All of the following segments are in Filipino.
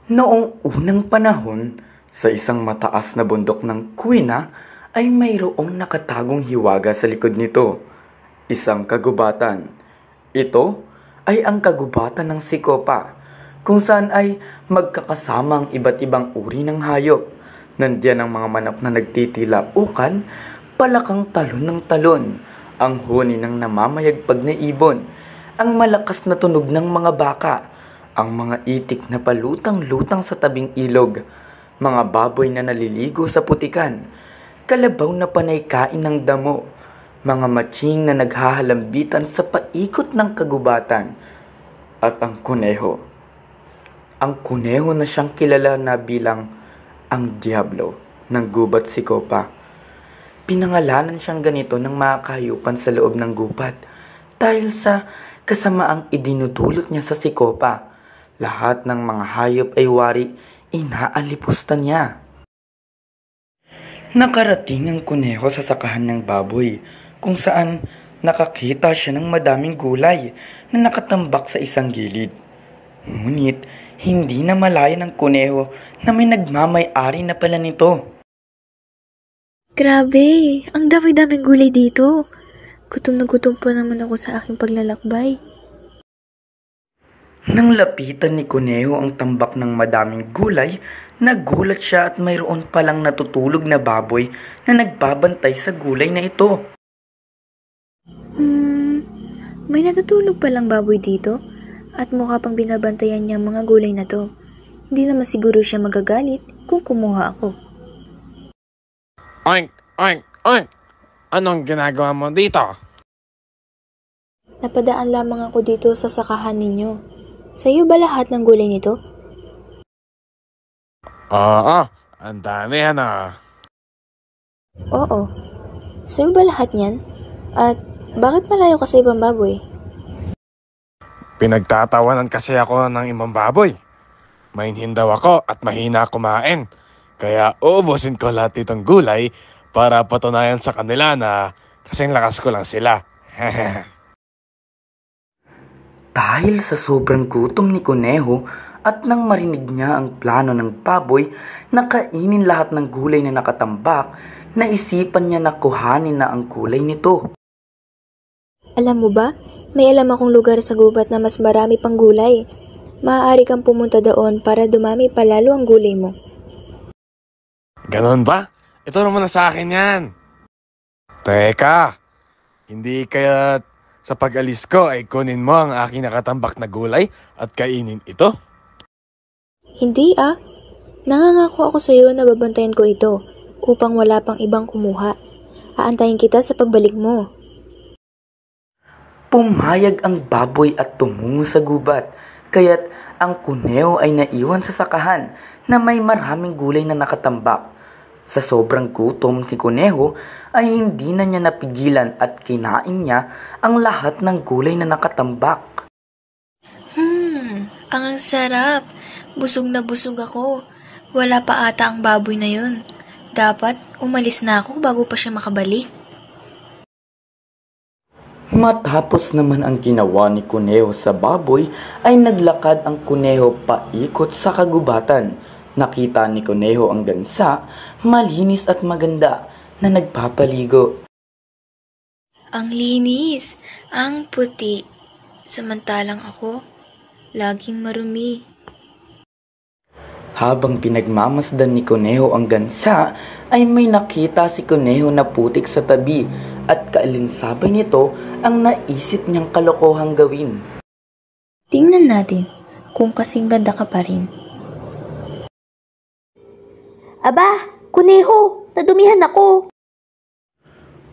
Noong unang panahon, sa isang mataas na bundok ng Kuina ay mayroong nakatagong hiwaga sa likod nito, isang kagubatan. Ito ay ang kagubatan ng Sikopa, kung saan ay magkakasama ang iba't ibang uri ng hayop. Nandiyan ang mga manok na nagtitilaukan, palakang talon ng talon, ang huni ng namamayagpag na ibon, ang malakas na tunog ng mga baka, ang mga itik na palutang-lutang sa tabing ilog, mga baboy na naliligo sa putikan, kalabaw na panay kain ng damo, mga matching na naghahalambitan sa paikot ng kagubatan, at ang kuneho. Ang kuneho na siyang kilala na bilang ang Diablo ng gubat Sikopa. Pinangalanan siyang ganito ng mga kahayupan sa loob ng gubat dahil sa kasamaang idinudulot niya sa Sikopa. Lahat ng mga hayop ay wari, inaalipusta niya. Nakarating ang kuneho sa sakahan ng baboy, kung saan nakakita siya ng madaming gulay na nakatambak sa isang gilid. Ngunit, hindi na malaya ng kuneho na may nagmamay-ari na pala nito. Grabe, ang dami-daming gulay dito. Gutom na gutom pa naman ako sa aking paglalakbay. Nang lapitan ni Kuneho ang tambak ng madaming gulay, nagulat siya at mayroon palang natutulog na baboy na nagbabantay sa gulay na ito. May natutulog palang baboy dito at mukha pang binabantayan niya mga gulay na to. Hindi naman siguro siya magagalit kung kumuha ako. Oink! Oink! Oink! Anong ginagawa mo dito? Napadaan lamang ako dito sa sakahan ninyo. Sa'yo ba lahat ng gulay nito? Oo, ang dami Oo. Sa'yo ba lahat niyan? At bakit malayo ka sa ibang baboy? Pinagtatawanan kasi ako ng ibang baboy. Mainhin daw ako at mahina kumain. Kaya uubusin ko lahat itong gulay para patunayan sa kanila na kasing lakas ko lang sila. Dahil sa sobrang gutom ni Kuneho at nang marinig niya ang plano ng baboy na kainin lahat ng gulay na nakatambak, naisipan niya na kuhanin na ang gulay nito. Alam mo ba, may alam akong lugar sa gubat na mas marami pang gulay. Maaari kang pumunta doon para dumami palalo ang gulay mo. Ganon ba? Ito naman na sa akin yan. Teka, hindi kaya sa pag-alis ko ay kunin mo ang aking nakatambak na gulay at kainin ito? Hindi Nangangako ako sa iyo na babantayan ko ito upang wala pang ibang kumuha. Aantayin kita sa pagbalik mo. Pumayag ang baboy at tumungo sa gubat, kaya't ang Kuneho ay naiwan sa sakahan na may maraming gulay na nakatambak. Sa sobrang gutom si Kuneho ay hindi na niya napigilan at kinain niya ang lahat ng gulay na nakatambak. Ang sarap. Busog na busog ako. Wala pa ata ang baboy na yun. Dapat umalis na ako bago pa siya makabalik. Matapos naman ang ginawa ni Kuneho sa baboy, ay naglakad ang Kuneho paikot sa kagubatan. Nakita ni Kuneho ang gansa, malinis at maganda, na nagpapaligo. Ang linis, ang puti. Samantalang ako, laging marumi. Habang pinagmamasdan ni Kuneho ang gansa, ay may nakita si Kuneho na putik sa tabi at kaalinsabay nito ang naisip niyang kalokohang gawin. Tingnan natin kung kasing ganda ka pa rin. Aba, Kuneho, nadumihan ako.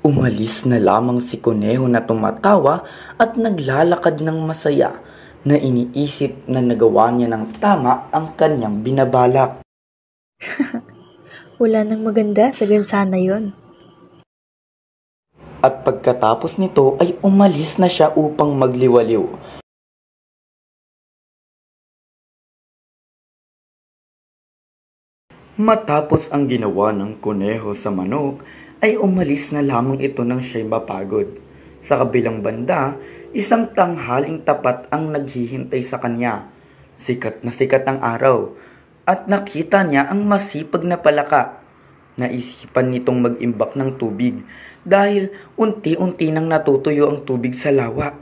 Umalis na lamang si Kuneho na tumatawa at naglalakad ng masaya na iniisip na nagawa niya ng tama ang kanyang binabalak. Wala nang maganda sa gansa na yon. At pagkatapos nito ay umalis na siya upang magliwaliw. Matapos ang ginawa ng Kuneho sa manok, ay umalis na lamang ito nang siya'y mapagod. Sa kabilang banda, isang tanghaling tapat ang naghihintay sa kanya. Sikat na sikat ang araw, at nakita niya ang masipag na palaka. Naisipan nitong mag-imbak ng tubig dahil unti-unti nang natutuyo ang tubig sa lawa.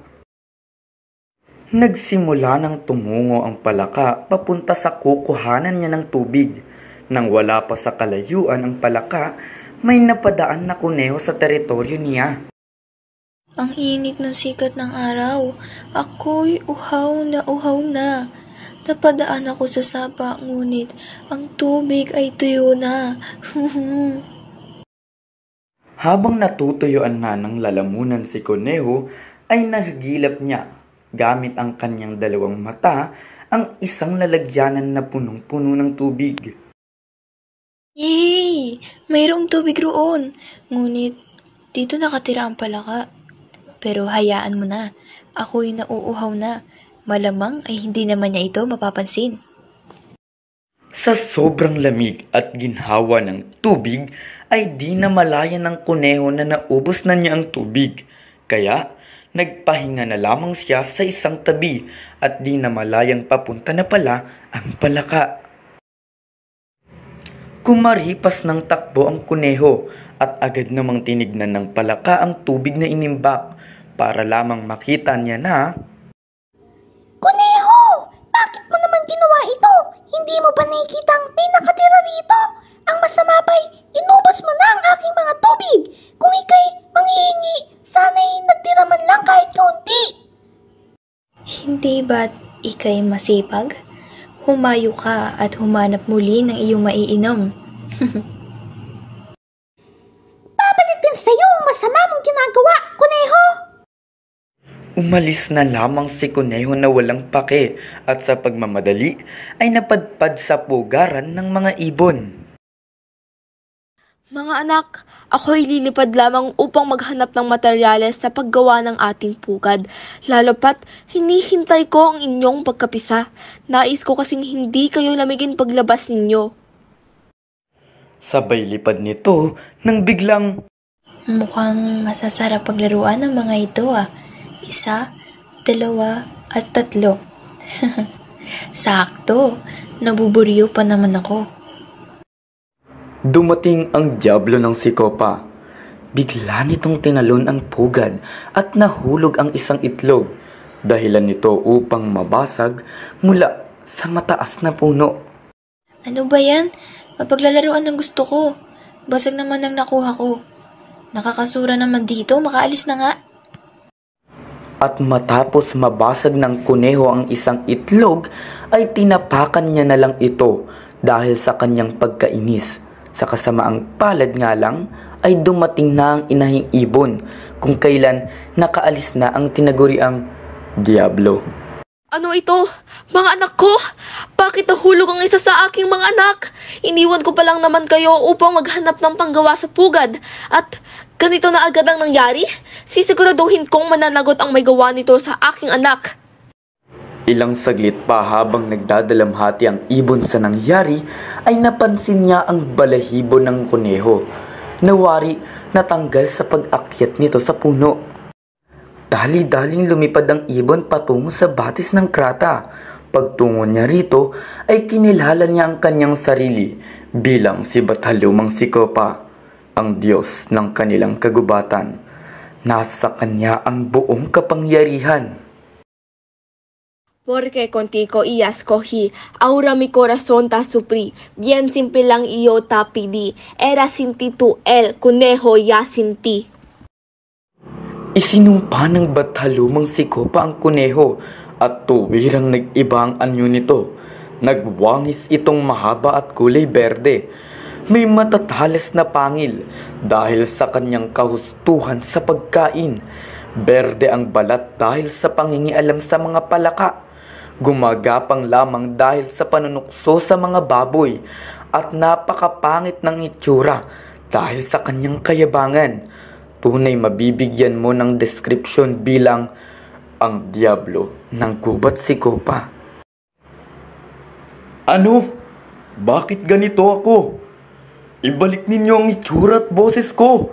Nagsimula nang tumungo ang palaka papunta sa kukuhanan niya ng tubig. Nang wala pa sa kalayuan ang palaka, may napadaan na kuneho sa teritoryo niya. Ang init ng sikat ng araw. Ako'y uhaw na. Napadaan ako sa sapa, ngunit ang tubig ay tuyo na. Habang natutuyuan na ng lalamunan si kuneho, ay nahagilap niya, gamit ang kanyang dalawang mata, ang isang lalagyanan na punong-puno ng tubig. Yay! Mayroong tubig roon. Ngunit dito nakatira ang palaka. Pero hayaan mo na. Ako'y nauuhaw na. Malamang ay hindi naman niya ito mapapansin. Sa sobrang lamig at ginhawa ng tubig, ay di na malaya ng kuneho na naubos na niya ang tubig. Kaya, nagpahinga na lamang siya sa isang tabi at di na malayang papunta na pala ang palaka. Kumaripas ng takbo ang kuneho at agad namang tinignan ng palaka ang tubig na inimbak para lamang makita niya na, Kuneho! Bakit mo naman ginawa ito? Hindi mo ba nakikitang may nakatira rito? Ang masama pa'y inubos mo na ang aking mga tubig. Kung ika'y manghihingi, sana'y nagtira man lang kahit kaunti. Hindi ba't ika'y masipag? Humayo ka at humanap muli ng iyong maiinom. Babalik din sa'yo ang masama mong ginagawa, kuneho! umalis na lamang si kuneho na walang pake at sa pagmamadali ay napadpad sa pugaran ng mga ibon. Mga anak, ako'y lilipad lamang upang maghanap ng materyales sa paggawa ng ating pugad. Lalo pat, hinihintay ko ang inyong pagkapisa. Nais ko kasing hindi kayo lamigin paglabas ninyo. Sabay lipad nito nang biglang, Mukhang masasarap paglaruan ng mga ito ah. 1, 2, at 3. Sakto, nabuburiyo pa naman ako. dumating ang diablo ng sikopa. Bigla nitong tinalon ang pugad at nahulog ang isang itlog. Dahilan nito upang mabasag mula sa mataas na puno. Ano ba yan? Mapaglalaruan ng gusto ko. Basag naman ang nakuha ko. Nakakasura naman dito, makaalis na nga. At matapos mabasag ng kuneho ang isang itlog, ay tinapakan niya na lang ito dahil sa kanyang pagkainis. Sa kasamaang palad nga lang, ay dumating na ang inahing ibon kung kailan nakaalis na ang tinaguriang Diablo. Ano ito? Mga anak ko? Bakit nahulog ang isa sa aking mga anak? Iniwan ko pa lang naman kayo upang maghanap ng panggawa sa pugad. At ganito na agad ang nangyari? Sisiguraduhin kong mananagot ang may gawa nito sa aking anak. Ilang saglit pa habang nagdadalamhati ang ibon sa nangyari, ay napansin niya ang balahibo ng kuneho. Nawari natanggal sa pag-akyat nito sa puno. Dali-daling lumipad ang ibon patungo sa batis ng krata. Pagtungo niya rito ay kinilala niya ang kanyang sarili bilang si Batalumang Sikopa, ang Diyos ng kanilang kagubatan. Nasa kanya ang buong kapangyarihan. Porque contigo y escogí, ahora mi corazón ta suprí, bien simple lang iyo ta pidi, era sin ti tu el, kuneho ya sin ti. Isinumpa ng Batalumang Sikopa ang kuneho at tuwirang nag-iba ang anyo nito. Nagwangis itong mahaba at kulay berde. May matatalas na pangil dahil sa kanyang kahustuhan sa pagkain. Berde ang balat dahil sa pangingialam sa mga palaka. Gumagapang lamang dahil sa panunukso sa mga baboy. At napakapangit ng itsura dahil sa kanyang kayabangan. Tunay mabibigyan mo ng deskripsyon bilang ang Diablo ng Gubat Sikopa. Ano? Bakit ganito ako? Ibalik ninyo ang itsura at boses ko.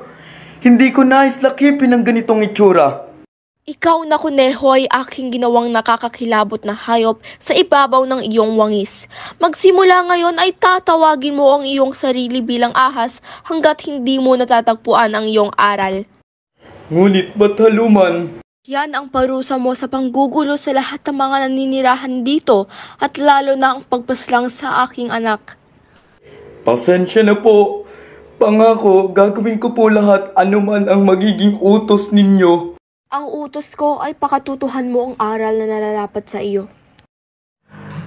Hindi ko nais lakipin ang ganitong itsura. Ikaw na kuneho ay aking ginawang nakakakilabot na hayop sa ibabaw ng iyong wangis. Magsimula ngayon ay tatawagin mo ang iyong sarili bilang ahas hanggat hindi mo natatagpuan ang iyong aral. Ngunit ba't haluman? Yan ang parusa mo sa panggugulo sa lahat ng mga naninirahan dito at lalo na ang pagpaslang sa aking anak. Pasensya na po. Pangako, gagawin ko po lahat anuman ang magiging utos ninyo. Ang utos ko ay pakatutuhan mo ang aral na nararapat sa iyo.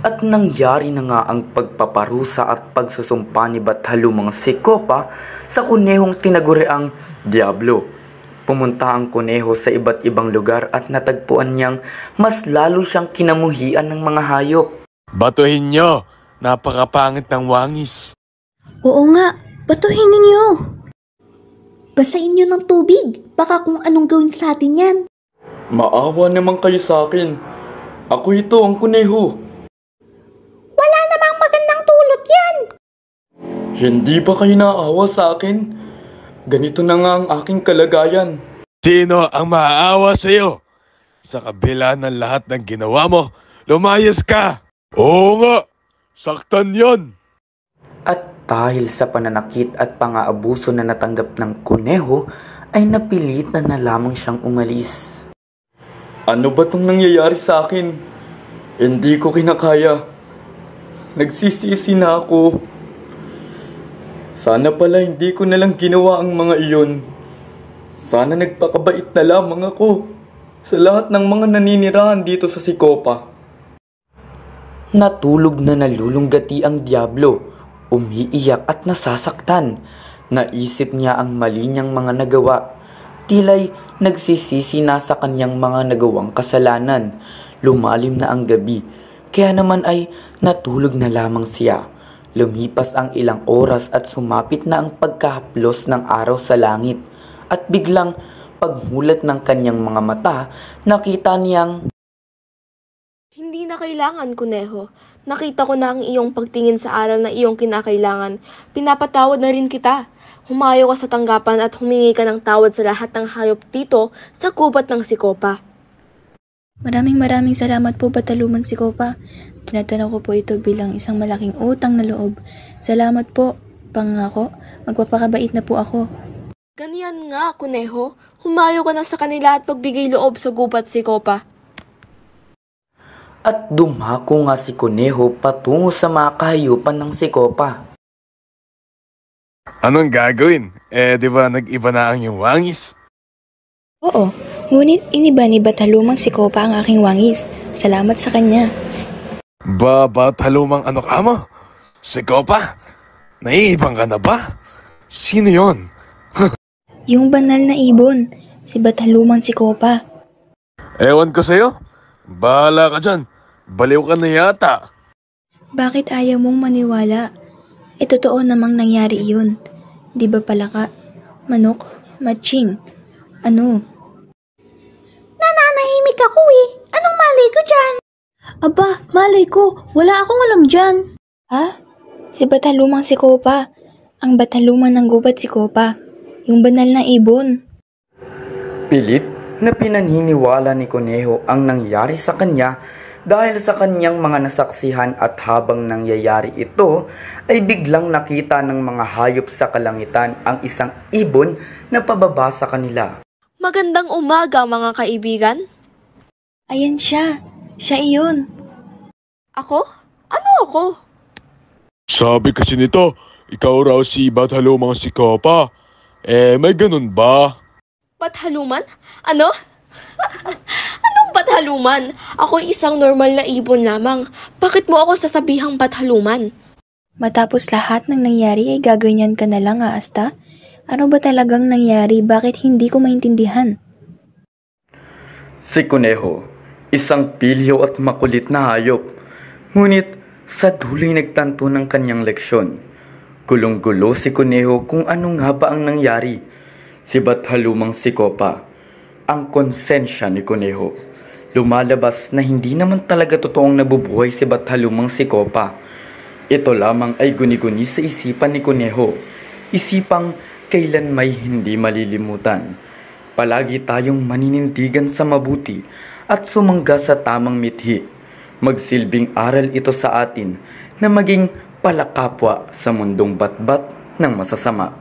At nangyari na nga ang pagpaparusa at pagsusumpa ni Bathalumang si Copa sa kunehong tinaguriang Diablo. Pumunta ang kuneho sa iba't ibang lugar at natagpuan niyang mas lalo siyang kinamuhian ng mga hayop. Batuhin nyo! Napakapangit ng wangis. Oo nga, batuhin ninyo. Basain nyo ng tubig. Baka kung anong gawin sa atin yan. Maawa naman kayo sa akin. Ako ito ang kuneho. Wala namang magandang tulot yan. Hindi ba kayo naawa sa akin? Ganito na nga ang aking kalagayan. Sino ang maaawa sa'yo? Sa kabila ng lahat ng ginawa mo, lumayas ka! Oo nga! Saktan yon! At dahil sa pananakit at pang-aabuso na natanggap ng kuneho, ay napilit na lamang siyang umalis. Ano ba itong nangyayari sa akin? Hindi ko kinakaya. Nagsisisi na ako. Sana pala hindi ko na lang ginawa ang mga iyon. Sana nagpakabait na lamang ako sa lahat ng mga naninirahan dito sa Sikopa. Natulog na nalulunggati ang Diablo. Umiiyak at nasasaktan. Naisip niya ang mali niyang mga nagawa. Tila'y nagsisisi na sa kanyang mga nagawang kasalanan. Lumalim na ang gabi. Kaya naman ay natulog na lamang siya. Lumipas ang ilang oras at sumapit na ang pagkahaplos ng araw sa langit. At biglang pagmulat ng kanyang mga mata, nakita niyang... Hindi na kailangan, kuneho. Nakita ko na ang iyong pagtingin sa aral na iyong kinakailangan. Pinapatawad na rin kita. Humayo ka sa tanggapan at humingi ka ng tawad sa lahat ng hayop dito sa gubat ng Sikopa. Maraming salamat po, Bathalumang si Copa. Tinatanaw ko po ito bilang isang malaking utang na loob. Salamat po. Pangako, magpapakabait na po ako. Ganyan nga, kuneho. Humayo ka na sa kanila at pagbigay loob sa gubat Sikopa. At dumako nga si kuneho patungo sa mga kahayupan ng Sikopa. Anong gagawin? Di ba nag-iba na ang iyong wangis? Oo, ngunit iniba ni Bathalumang si Copa ang aking wangis. Salamat sa kanya. Bathalumang ano ka mo? Si Copa? Naiibang ka na ba? Sino yon? Yung banal na ibon, si Bathalumang si Copa. Ewan ko sa'yo. Bahala ka dyan. Baliw ka na yata. Bakit ayaw mong maniwala? Totoo namang nangyari iyon. Di ba palaka? Manok? Matching? Ano? Nananahimik ako eh. Anong malay ko dyan? Aba, malay ko. Wala akong alam dyan. Ha? Si Bathalumang si Copa. Ang Bathalumang ng gubat si Copa. Yung banal na ibon. Pilit na pinaniniwala ni Kuneho ang nangyari sa kanya dahil sa kanyang mga nasaksihan at habang nangyayari ito ay biglang nakita ng mga hayop sa kalangitan ang isang ibon na pababa sa kanila. Magandang umaga, mga kaibigan. Ayan siya. Siya iyon. Ako? Ano ako? Sabi kasi nito, ikaw raw si Bathalumang si Copa. May ganun ba? Bathaluman? Ano? Anong bathaluman? Ako'y isang normal na ibon lamang. Bakit mo ako sasabihang bathaluman? Matapos lahat ng nangyari ay gaganyan ka na lang, Asta? Ano ba talagang nangyari? Bakit hindi ko maintindihan? Si Kuneho, isang pilyo at makulit na hayop. Ngunit sa dulo'y nagtanto ng kanyang leksyon. Gulong-gulo si Kuneho kung ano nga ba ang nangyari. Si Bathalumang si Copa, ang konsensya ni Kuneho. Lumalabas na hindi naman talaga totoong nabubuhay si Bathalumang si Copa. Ito lamang ay guni-guni sa isipan ni Kuneho. Isipang kailan may hindi malilimutan. palagi tayong maninindigan sa mabuti at sumangga sa tamang mithi. Magsilbing aral ito sa atin na maging palakapwa sa mundong batbat ng masasama.